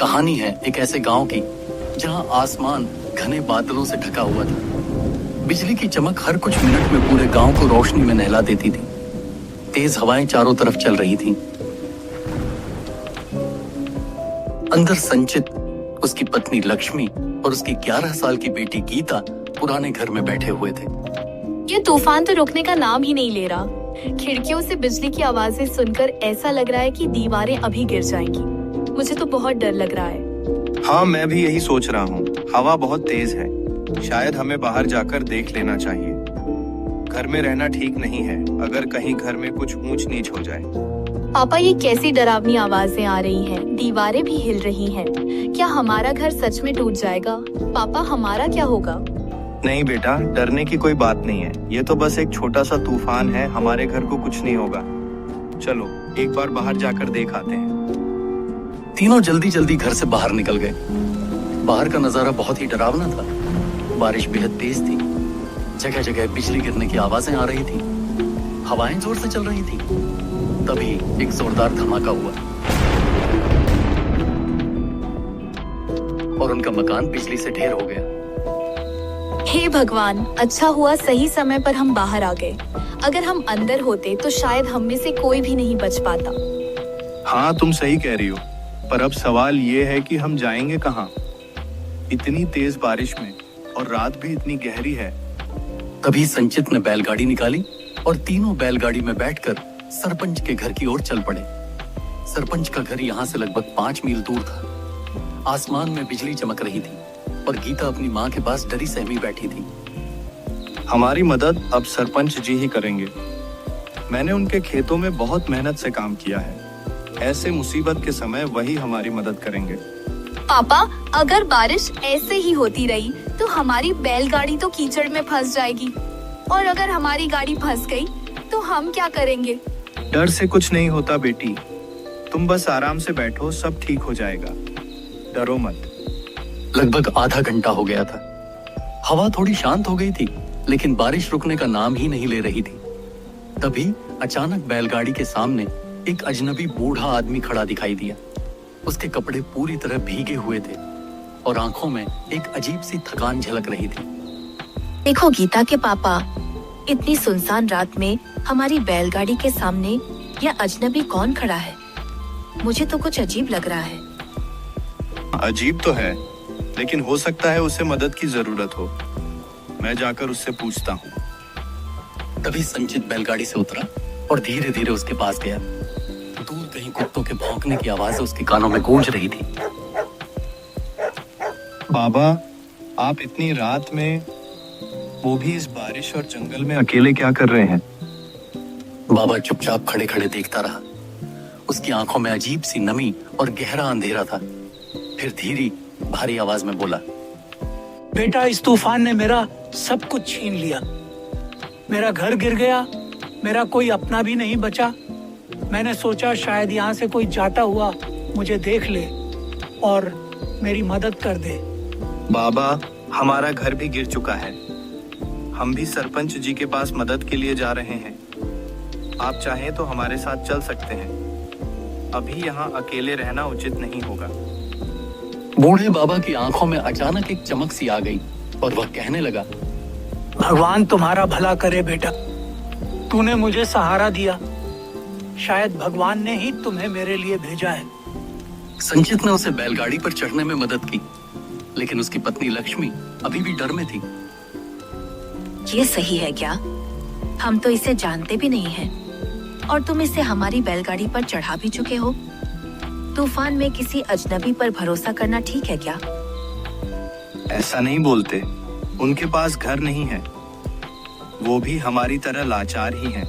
कहानी है एक ऐसे गांव की जहां आसमान घने बादलों से ढका हुआ था। बिजली की चमक हर कुछ मिनट में पूरे गांव को रोशनी में नहला देती थी। तेज हवाएं चारों तरफ चल रही थीं। अंदर संचित, उसकी पत्नी लक्ष्मी और उसकी 11 साल की बेटी गीता पुराने घर में बैठे हुए थे। ये तूफान तो रुकने का नाम ही नहीं ले रहा। खिड़कियों से बिजली की आवाजें सुनकर ऐसा लग रहा है कि दीवारें अभी गिर जाएंगी। मुझे तो बहुत डर लग रहा है। हाँ, मैं भी यही सोच रहा हूँ। हवा बहुत तेज है। शायद हमें बाहर जाकर देख लेना चाहिए। घर में रहना ठीक नहीं है, अगर कहीं घर में कुछ ऊंच नीच हो जाए। पापा, ये कैसी डरावनी आवाजें आ रही हैं? दीवारें भी हिल रही हैं। क्या हमारा घर सच में टूट जाएगा? पापा, हमारा क्या होगा? नहीं बेटा, डरने की कोई बात नहीं है। ये तो बस एक छोटा सा तूफान है, हमारे घर को कुछ नहीं होगा। चलो एक बार बाहर जाकर देख आते हैं। तीनों जल्दी जल्दी घर से बाहर निकल गए। बाहर का नजारा बहुत ही डरावना था। बारिश बेहद तेज थी। जगह जगह बिजली गिरने की आवाजें आ रही थी। हवाएं जोर से चल रही थी। तभी एक जोरदार धमाका हुआ और उनका मकान बिजली से ढेर हो गया। हे भगवान, अच्छा हुआ सही समय पर हम बाहर आ गए। अगर हम अंदर होते तो शायद हम में से कोई भी नहीं बच पाता। हाँ, तुम सही कह रही हो, पर अब सवाल ये है कि हम जाएंगे कहाँ? इतनी तेज बारिश में, और रात भी इतनी गहरी है। तभी संचित ने बैलगाड़ी निकाली और तीनों बैलगाड़ी में बैठकर सरपंच के घर की ओर चल पड़े। सरपंच का घर यहाँ से लगभग 5 मील दूर था। आसमान में बिजली चमक रही थी और गीता अपनी माँ के पास डरी सहमी बैठी थी। हमारी मदद अब सरपंच जी ही करेंगे। मैंने उनके खेतों में बहुत मेहनत से काम किया है। ऐसे मुसीबत के समय वही हमारी मदद करेंगे। पापा, अगर बारिश ऐसे ही होती रही तो हमारी बैलगाड़ी तो कीचड़ में फंस जाएगी, और अगर हमारी गाड़ी फंस गई तो हम क्या करेंगे? डर से कुछ नहीं होता बेटी, तुम बस आराम से बैठो, सब ठीक हो जाएगा। डरो मत। लगभग आधा घंटा हो गया था। हवा थोड़ी शांत हो गई थी, लेकिन बारिश रुकने का नाम ही नहीं ले रही थी। तभी अचानक बैलगाड़ी के सामने एक अजनबी बूढ़ा आदमी खड़ा दिखाई दिया। उसके कपड़े पूरी तरह भीगे हुए थे और आंखों में एक अजीब सी थकान झलक रही थी। देखो गीता के पापा, इतनी सुनसान रात में हमारी बैलगाड़ी के सामने यह अजनबी कौन खड़ा है? मुझे तो कुछ अजीब लग रहा है। अजीब तो है, लेकिन हो सकता है उसे मदद की जरूरत हो। मैं जाकर उससे पूछता हूँ। तभी संचित बैलगाड़ी से उतरा और धीरे धीरे उसके पास गया। दूर कहीं कुत्तों के भौंकने की आवाज उसके कानों में गूंज रही थी। बाबा, आप इतनी रात में, वो भी इस बारिश और जंगल में अकेले क्या कर रहे हैं? बाबा चुपचाप खड़े खड़े देखता रहा। उसकी आंखों में अजीब सी नमी और गहरा अंधेरा था। फिर धीरे भारी आवाज में बोला, बेटा, इस तूफान ने मेरा सब कुछ छीन लिया। मेरा घर गिर गया, मेरा कोई अपना भी नहीं बचा। मैंने सोचा शायद यहाँ से कोई जाता हुआ मुझे देख ले और मेरी मदद कर दे। बाबा, हमारा घर भी गिर चुका है। हम भी सरपंच जी के पास मदद के लिए जा रहे हैं। आप चाहें तो हमारे साथ चल सकते हैं। अभी यहाँ अकेले रहना उचित नहीं होगा। बूढ़े बाबा की आंखों में अचानक एक चमक सी आ गई और वह कहने लगा, भगवान तुम्हारा भला करे बेटा, तूने मुझे सहारा दिया। शायद भगवान ने ही तुम्हें मेरे लिए भेजा है। संचित ने उसे बैलगाड़ी पर चढ़ने में मदद की, लेकिन उसकी पत्नी लक्ष्मी अभी भी डर में थी। ये सही है क्या? हम तो इसे जानते भी नहीं हैं, और तुम इसे हमारी बैलगाड़ी पर चढ़ा भी चुके हो। तूफान में किसी अजनबी पर भरोसा करना ठीक है क्या? ऐसा नहीं बोलते। उनके पास घर नहीं है। वो भी हमारी तरह लाचार ही हैं।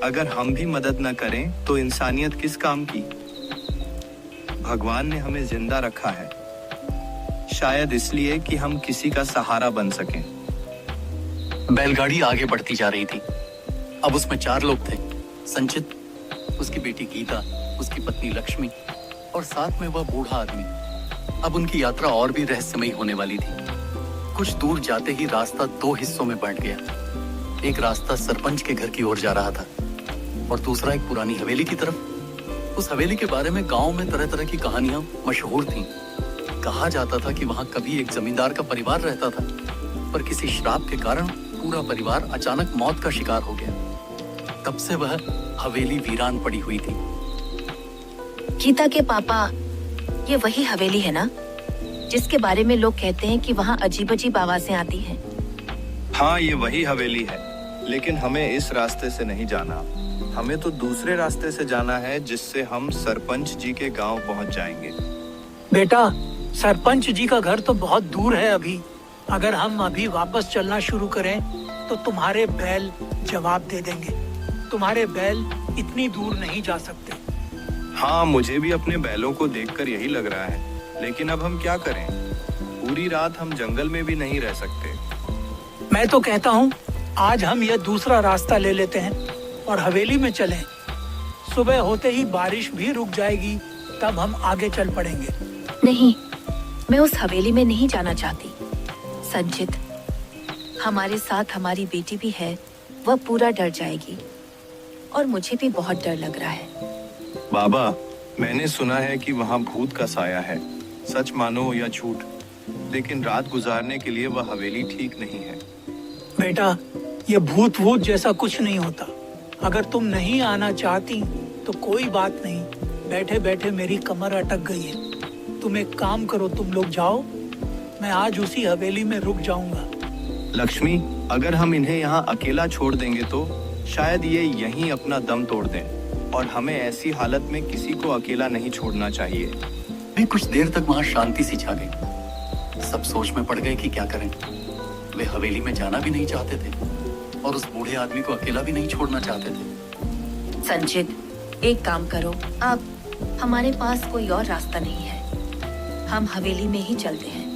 अगर हम भी मदद न करें तो इंसानियत किस काम की? भगवान ने हमें जिंदा रखा है, शायद इसलिए कि हम किसी का सहारा बन सकें। बैलगाड़ी आगे बढ़ती जा रही थी। अब उसमें 4 लोग थे, संचित, उसकी बेटी गीता, उसकी पत्नी लक्ष्मी और साथ में वह बूढ़ा आदमी। अब उनकी यात्रा और भी रहस्यमयी होने वाली थी। कुछ दूर जाते ही रास्ता 2 हिस्सों में बंट गया। एक रास्ता सरपंच के घर की ओर जा रहा था और दूसरा एक पुरानी हवेली की तरफ। उस हवेली के बारे में गांव में तरह तरह की कहानियां मशहूर थीं। कहा जाता था कि वहां कभी एक जमींदार का परिवार रहता था, पर किसी श्राप के कारण पूरा परिवार अचानक मौत का शिकार हो गया। तब से वह हवेली वीरान पड़ी हुई थी। गीता के पापा, ये वही हवेली है ना, जिसके बारे में लोग कहते हैं कि वहाँ अजीब अजीब आवाजें आती हैं? हाँ, ये वही हवेली है, लेकिन हमें इस रास्ते से नहीं जाना। हमें तो दूसरे रास्ते से जाना है, जिससे हम सरपंच जी के गांव पहुंच जाएंगे। बेटा, सरपंच जी का घर तो बहुत दूर है अभी। अगर हम अभी वापस चलना शुरू करें तो तुम्हारे बैल जवाब दे देंगे। तुम्हारे बैल इतनी दूर नहीं जा सकते। हाँ, मुझे भी अपने बैलों को देखकर यही लग रहा है, लेकिन अब हम क्या करें? पूरी रात हम जंगल में भी नहीं रह सकते। मैं तो कहता हूँ आज हम यह दूसरा रास्ता ले लेते हैं और हवेली में चलें। सुबह होते ही बारिश भी रुक जाएगी, तब हम आगे चल पड़ेंगे। नहीं, मैं उस हवेली में नहीं जाना चाहती। संचित, हमारे साथ हमारी बेटी भी है, वह पूरा डर जाएगी और मुझे भी बहुत डर लग रहा है। बाबा, मैंने सुना है कि वहाँ भूत का साया है। सच मानो या झूठ, लेकिन रात गुजारने के लिए वह हवेली ठीक नहीं है। बेटा, ये भूत वूत जैसा कुछ नहीं होता। अगर तुम नहीं आना चाहती तो कोई बात नहीं। बैठे बैठे मेरी कमर अटक गई है। तुम एक काम करो, तुम लोग जाओ, मैं आज उसी हवेली में रुक जाऊंगा। लक्ष्मी, अगर हम इन्हें यहाँ अकेला छोड़ देंगे तो शायद ये यहीं अपना दम तोड़ दें, और हमें ऐसी हालत में किसी को अकेला नहीं छोड़ना चाहिए। वे कुछ देर तक वहां शांति सी छा गई। सब सोच में पड़ गए कि क्या करें। वे हवेली में जाना भी नहीं चाहते थे और उस बूढ़े आदमी को अकेला भी नहीं छोड़ना चाहते थे। संचित, एक काम करो, आप, हमारे पास कोई और रास्ता नहीं है। हम हवेली में ही चलते हैं।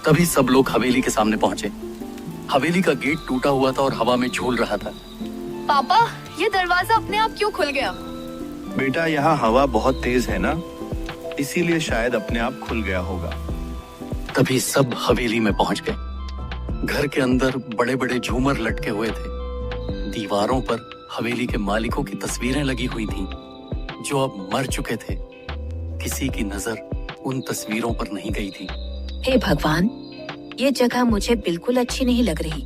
तभी सब लोग हवेली के सामने पहुंचे। हवेली का गेट टूटा हुआ था और हवा में झूल रहा था। पापा, ये दरवाजा अपने आप क्यों खुल गया? बेटा, यहाँ हवा बहुत तेज है ना, इसीलिए शायद अपने आप खुल गया होगा। तभी सब हवेली में पहुंच गए। घर के अंदर बड़े बड़े झूमर लटके हुए थे। दीवारों पर हवेली के मालिकों की तस्वीरें लगी हुई थीं, जो अब मर चुके थे। किसी की नजर उन तस्वीरों पर नहीं गई थी। हे भगवान, ये जगह मुझे बिल्कुल अच्छी नहीं लग रही।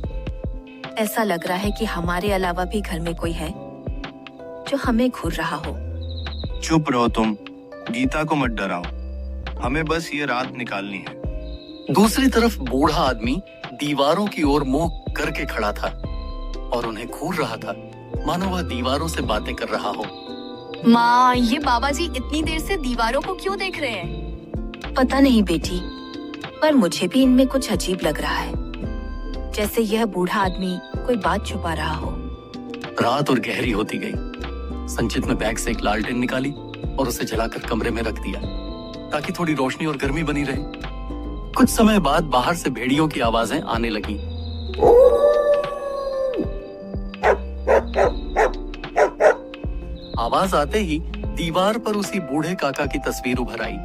ऐसा लग रहा है कि हमारे अलावा भी घर में कोई है जो हमें घूर रहा हो। चुप रहो तुम, गीता को मत डराओ। हमें बस ये रात निकालनी है। दूसरी तरफ बूढ़ा आदमी दीवारों की ओर मुंह करके खड़ा था और उन्हें घूर रहा था, मानो वह दीवारों से बातें कर रहा हो। माँ, ये बाबा जी इतनी देर से दीवारों को क्यों देख रहे हैं? पता नहीं बेटी, पर मुझे भी इनमें कुछ अजीब लग रहा है, जैसे यह बूढ़ा आदमी कोई बात छुपा रहा हो। रात और गहरी होती गई। संचित ने बैग से एक लालटेन निकाली और उसे जलाकर कमरे में रख दिया, ताकि थोड़ी रोशनी और गर्मी बनी रहे। कुछ समय बाद बाहर से भेड़ियों की आवाजें आने लगी। आवाज आते ही दीवार पर उसी बूढ़े काका की तस्वीर उभर आई।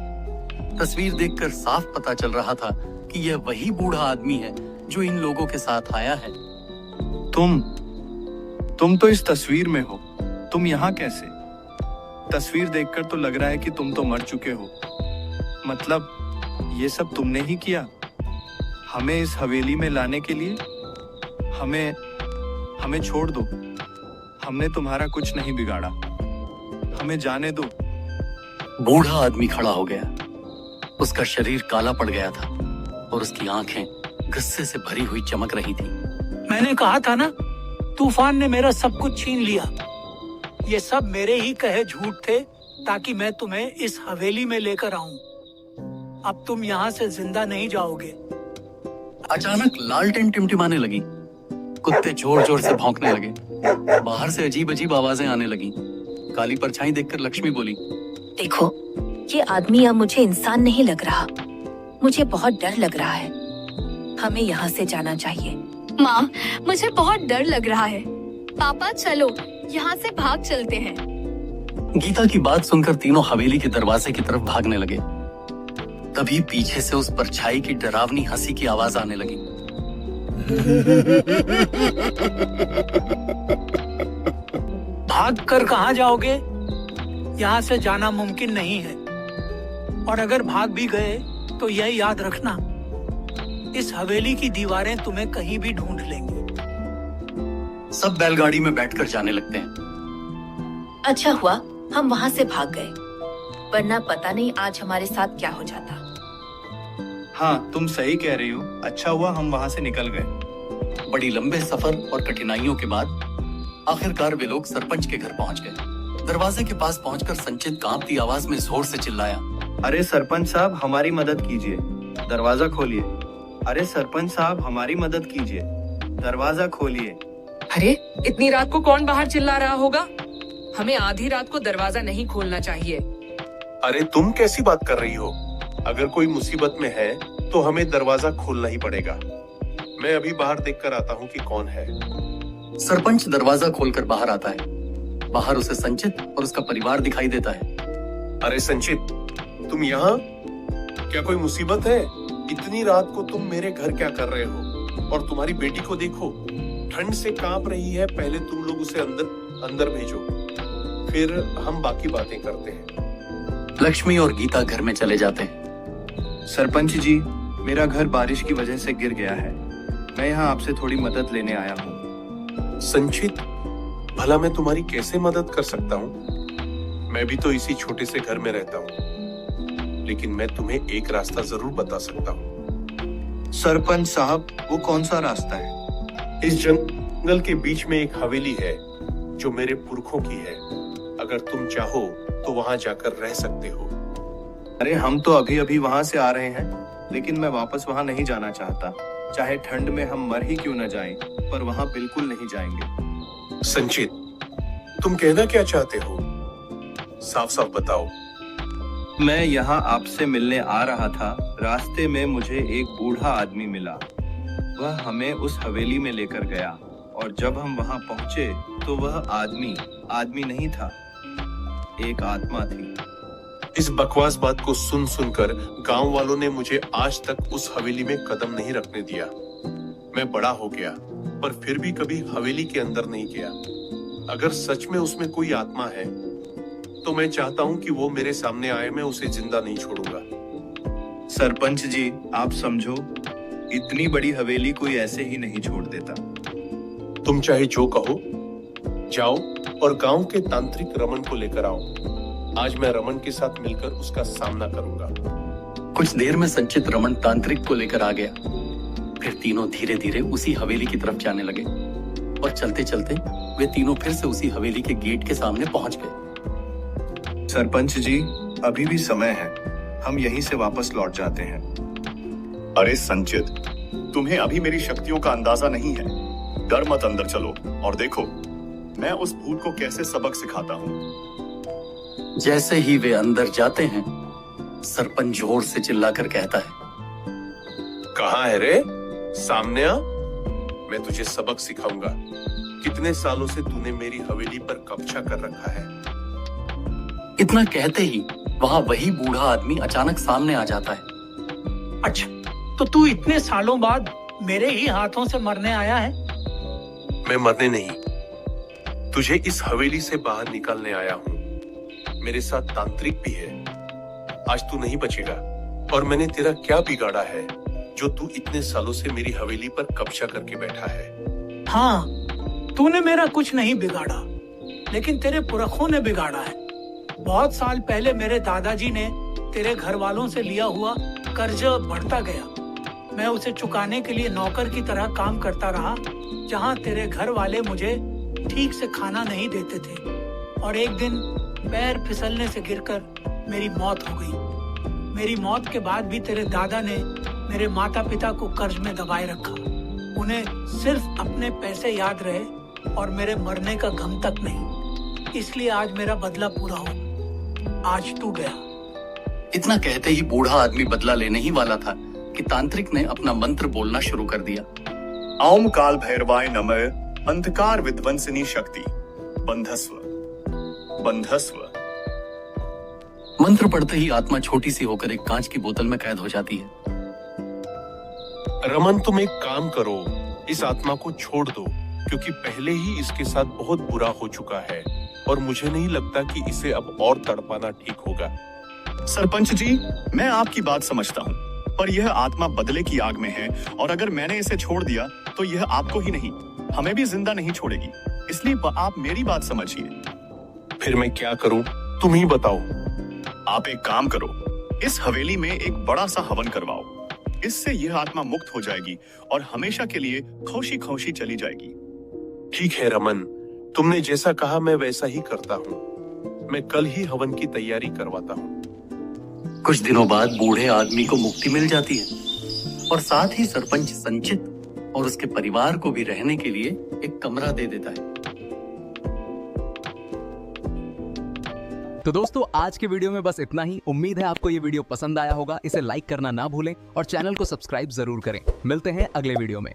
तस्वीर देखकर साफ पता चल रहा था कि यह वही बूढ़ा आदमी है जो इन लोगों के साथ आया है। तुम तो इस तस्वीर में हो। तुम यहाँ कैसे? तस्वीर देखकर तो लग रहा है कि तुम तो मर चुके हो। मतलब ये सब तुमने ही किया हमें इस हवेली में लाने के लिए? हमें छोड़ दो। हमने तुम्हारा कुछ नहीं बिगाड़ा। हमें जाने दो। बूढ़ा आदमी खड़ा हो गया। उसका शरीर काला पड़ गया था और उसकी आंखें गुस्से से भरी हुई चमक रही थी। मैंने कहा था ना, तूफान ने मेरा सब कुछ छीन लिया। ये सब मेरे ही कहे झूठ थे, ताकि मैं तुम्हें इस हवेली में लेकर आऊं। अब तुम यहाँ से जिंदा नहीं जाओगे। अचानक लालटेन टिमटिमाने लगी। कुत्ते जोर जोर से भौंकने लगे। बाहर से अजीब अजीब आवाजें आने लगी। काली परछाई देखकर लक्ष्मी बोली, देखो, ये आदमी अब मुझे इंसान नहीं लग रहा। मुझे बहुत डर लग रहा है। हमें यहाँ से जाना चाहिए। माँ, मुझे बहुत डर लग रहा है। पापा, चलो यहाँ से भाग चलते हैं। गीता की बात सुनकर तीनों हवेली के दरवाजे की तरफ भागने लगे। तभी पीछे से उस परछाई की डरावनी हंसी की आवाज आने लगी। भाग कर कहाँ जाओगे? यहाँ से जाना मुमकिन नहीं है। और अगर भाग भी गए तो यह याद रखना, इस हवेली की दीवारें तुम्हें कहीं भी ढूंढ लेंगी। सब बैलगाड़ी में बैठकर जाने लगते हैं। अच्छा हुआ हम वहाँ से भाग गए, वरना पता नहीं आज हमारे साथ क्या हो जाता। हाँ, तुम सही कह रही हो। अच्छा हुआ हम वहाँ से निकल गए। बड़ी लंबे सफर और कठिनाइयों के बाद आखिरकार वे लोग सरपंच के घर पहुंच गए। दरवाजे के पास पहुंचकर संचित कांपती आवाज में जोर से चिल्लाया, अरे सरपंच साहब, हमारी मदद कीजिए, दरवाजा खोलिए। अरे सरपंच साहब, हमारी मदद कीजिए, दरवाजा खोलिए। अरे इतनी रात को कौन बाहर चिल्ला रहा होगा? हमें आधी रात को दरवाजा नहीं खोलना चाहिए। अरे तुम कैसी बात कर रही हो? अगर कोई मुसीबत में है तो हमें दरवाजा खोलना ही पड़ेगा। मैं अभी बाहर देखकर आता हूँ कि कौन है। सरपंच दरवाजा खोलकर बाहर आता है। बाहर उसे संचित और उसका परिवार दिखाई देता है। अरे संचित, तुम यहाँ? क्या कोई मुसीबत है? इतनी रात को तुम मेरे घर क्या कर रहे हो? और तुम्हारी बेटी को देखो, ठंड से कांप रही है। पहले तुम लोग उसे अंदर भेजो, फिर हम बाकी बातें करते हैं। लक्ष्मी और गीता घर में चले जाते हैं। सरपंच जी, मेरा घर बारिश की वजह से गिर गया है। मैं यहाँ आपसे थोड़ी मदद लेने आया हूँ। संचित, भला मैं तुम्हारी कैसे मदद कर सकता हूँ? मैं भी तो इसी छोटे से घर में रहता हूँ, लेकिन मैं तुम्हें एक रास्ता जरूर बता सकता हूँ। सरपंच साहब, वो कौन सा रास्ता है? इस जंगल के बीच में एक हवेली है जो मेरे पुरखों की है। अगर तुम चाहो तो वहां जाकर रह सकते हो। अरे हम तो अभी अभी वहाँ से आ रहे हैं, लेकिन मैं वापस वहाँ नहीं जाना चाहता। चाहे ठंड में हम मर ही क्यों न जाएं, पर वहाँ बिल्कुल नहीं जाएंगे। संचित, तुम कहना क्या चाहते हो? साफ साफ बताओ। मैं यहाँ आपसे मिलने आ रहा था। रास्ते में मुझे एक बूढ़ा आदमी मिला। वह हमें उस हवेली में लेकर गया, और जब हम वहाँ पहुँचे तो वह आदमी नहीं था, एक आत्मा थी। इस बकवास बात को सुन सुनकर गांव वालों ने मुझे आज तक उस हवेली में कदम नहीं रखने दिया। मैं बड़ा हो गया, पर फिर भी कभी हवेली के अंदर नहीं गया। अगर सच में उसमें कोई आत्मा है तो मैं चाहता हूँ कि वो मेरे सामने आए। मैं उसे जिंदा नहीं छोड़ूंगा। सरपंच जी, आप समझो, इतनी बड़ी हवेली कोई ऐसे ही नहीं छोड़ देता। तुम चाहे जो कहो, जाओ और गांव के तांत्रिक रमन को लेकर आओ। आज मैं रमन के साथ मिलकर उसका सामना करूंगा। कुछ देर में संचित रमन तांत्रिक को लेकर आ गया। फिर तीनों धीरे धीरे उसी हवेली की तरफ जाने लगे, और चलते चलते वे तीनों फिर से उसी हवेली के गेट के सामने पहुंच गए। सरपंच जी, अभी भी समय है, हम यहीं से वापस लौट जाते हैं। अरे संचित, तुम्हें अभी मेरी शक्तियों का अंदाजा नहीं है। डर मत, अंदर चलो और देखो मैं उस भूत को कैसे सबक सिखाता हूँ। जैसे ही वे अंदर जाते हैं, सरपंच जोर से चिल्लाकर कहता है, कहाँ है रे? सामने आ, मैं तुझे सबक सिखाऊंगा। कितने सालों से तूने मेरी हवेली पर कब्जा कर रखा है। इतना कहते ही वहां वही बूढ़ा आदमी अचानक सामने आ जाता है। अच्छा, तो तू इतने सालों बाद मेरे ही हाथों से मरने आया है? मैं मरने नहीं, तुझे इस हवेली से बाहर निकालने आया हूँ। मेरे साथ तांत्रिक भी है। आज तू नहीं बचेगा। और मैंने तेरा क्या बिगाड़ा है जो तू इतने सालों से मेरी हवेली पर कब्जा करके बैठा है? हाँ, तूने मेरा कुछ नहीं बिगाड़ा, लेकिन तेरे पुरखों ने बिगाड़ा है। बहुत साल पहले मेरे दादाजी ने तेरे घर वालों से लिया हुआ कर्ज बढ़ता गया। मैं उसे चुकाने के लिए नौकर की तरह काम करता रहा, जहाँ तेरे घर वाले मुझे ठीक से खाना नहीं देते थे। और एक दिन पैर फिसलने से गिरकर मेरी मौत हो गई। मेरी मौत के बाद भी तेरे दादा ने मेरे माता पिता को कर्ज में दबाए रखा। उन्हें सिर्फ अपने पैसे याद रहे और मेरे मरने का गम तक नहीं। इसलिए आज मेरा बदला पूरा हो। आज तू गया। इतना कहते ही बूढ़ा आदमी बदला लेने ही वाला था कि तांत्रिक ने अपना मंत्र बोलना शुरू कर दिया। ओम काल भैरवाय नमः, अंधकार विध्वंसिनी शक्ति, बंधस्व बंधस्व। मंत्र पढ़ते ही आत्मा छोटी सी होकर एक कांच की बोतल में कैद हो जाती है। रमन, तुम एक काम करो, इस आत्मा को छोड़ दो, क्योंकि पहले ही इसके साथ बहुत बुरा हो चुका है। और मुझे नहीं लगता कि इसे अब और तड़पाना ठीक होगा। सरपंच जी, मैं आपकी बात समझता हूँ, पर यह आत्मा बदले की आग में है और अगर मैंने इसे छोड़ दिया तो यह आपको ही नहीं, हमें भी जिंदा नहीं छोड़ेगी। इसलिए आप मेरी बात समझिए। फिर मैं क्या करूं? तुम ही बताओ। आप एक काम करो, इस हवेली में एक बड़ा सा हवन करवाओ। इससे यह आत्मा मुक्त हो जाएगी और हमेशा के लिए खौशी खौशी चली जाएगी। ठीक है रमन, तुमने जैसा कहा मैं वैसा ही करता हूँ। मैं कल ही हवन की तैयारी करवाता हूँ। कुछ दिनों बाद बूढ़े आदमी को मुक्ति मिल जाती है और साथ ही सरपंच संचित और उसके परिवार को भी रहने के लिए एक कमरा दे देता है। तो दोस्तों, आज के वीडियो में बस इतना ही। उम्मीद है आपको ये वीडियो पसंद आया होगा। इसे लाइक करना ना भूलें और चैनल को सब्सक्राइब जरूर करें। मिलते हैं अगले वीडियो में।